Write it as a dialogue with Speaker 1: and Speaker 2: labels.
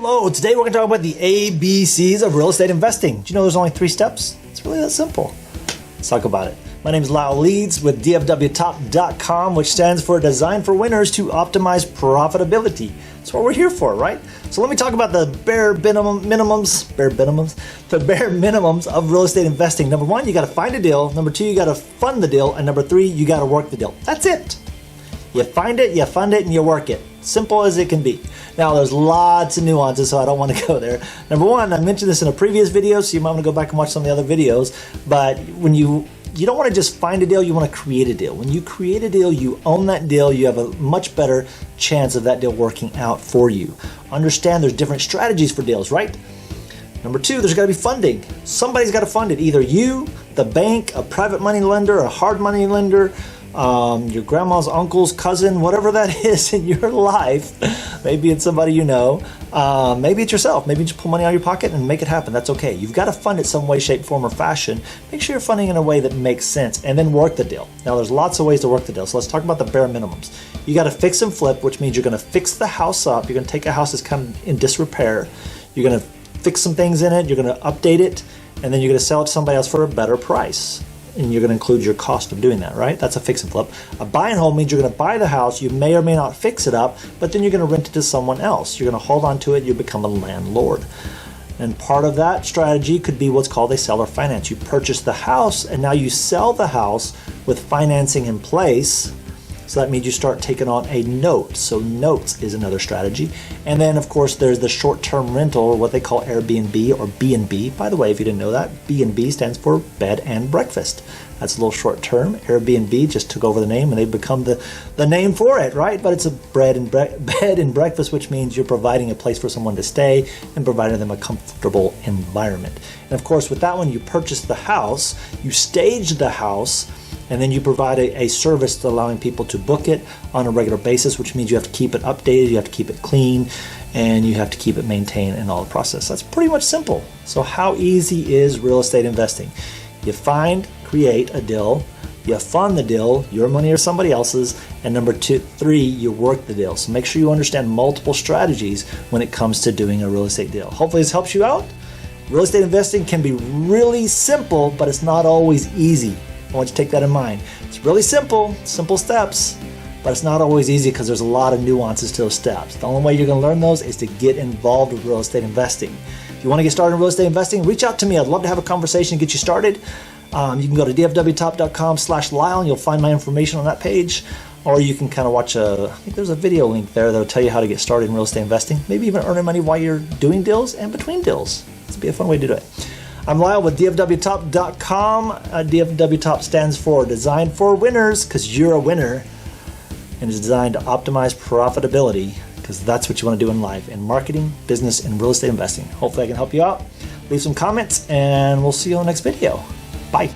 Speaker 1: Hello, today we're going to talk about the ABCs of real estate investing. Do you know there's only 3 steps? It's really that simple. Let's talk about it. My name is Lyle Leeds with DFWtop.com, which stands for Design for Winners to Optimize Profitability. That's what we're here for, right? So let me talk about the bare minimums of real estate investing. Number 1, you got to find a deal. Number 2, you got to fund the deal. And number 3, you got to work the deal. That's it. You find it, you fund it, and you work it. Simple as it can be. Now, there's lots of nuances, so I don't want to go there. Number 1, I mentioned this in a previous video, so you might want to go back and watch some of the other videos. But when you don't want to just find a deal, you want to create a deal. When you create a deal, you own that deal, you have a much better chance of that deal working out for you. Understand there's different strategies for deals, right? Number 2, there's got to be funding. Somebody's got to fund it. Either you, the bank, a private money lender, a hard money lender, your grandma's uncle's cousin, whatever that is in your life. Maybe it's somebody you know. Maybe it's yourself. Maybe you just pull money out of your pocket and make it happen. That's okay. You've got to fund it some way, shape, form, or fashion. Make sure you're funding in a way that makes sense, and then work the deal. Now, there's lots of ways to work the deal. So let's talk about the bare minimums. You got to fix and flip, which means you're going to fix the house up. You're going to take a house that's kind of in disrepair. You're going to fix some things in it. You're going to update it, and then you're going to sell it to somebody else for a better price. And you're going to include your cost of doing that, right? That's a fix and flip. A buy and hold means you're going to buy the house. You may or may not fix it up, but then you're going to rent it to someone else. You're going to hold on to it. You become a landlord. And part of that strategy could be what's called a seller finance. You purchase the house, and now you sell the house with financing in place. So that means you start taking on a note. So notes is another strategy. And then, of course, there's the short-term rental, or what they call AirBnB or B&B. By the way, if you didn't know that, B&B stands for bed and breakfast. That's a little short-term. Airbnb just took over the name, and they've become the name for it, right? But it's a bed and breakfast, which means you're providing a place for someone to stay and providing them a comfortable environment. And, of course, with that one, you purchase the house, you stage the house, and then you provide a service to allowing people to book it on a regular basis, which means you have to keep it updated, you have to keep it clean, and you have to keep it maintained in all the process. That's pretty much simple. So how easy is real estate investing? You find, create a deal, you fund the deal, your money or somebody else's, and number 3, you work the deal. So make sure you understand multiple strategies when it comes to doing a real estate deal. Hopefully this helps you out. Real estate investing can be really simple, but it's not always easy. I want you to take that in mind. It's really simple steps, but it's not always easy because there's a lot of nuances to those steps. The only way you're going to learn those is to get involved with real estate investing. If you want to get started in real estate investing, reach out to me. I'd love to have a conversation and get you started. You can go to dfwtop.com/Lyle and you'll find my information on that page. Or you can kind of watch I think there's a video link there that'll tell you how to get started in real estate investing. Maybe even earning money while you're doing deals and between deals. This would be a fun way to do it. I'm Lyle with DFWtop.com. DFWtop stands for Design for Winners, because you're a winner, and is designed to optimize profitability, because that's what you want to do in life, in marketing, business, and real estate investing. Hopefully I can help you out. Leave some comments, and we'll see you on the next video. Bye.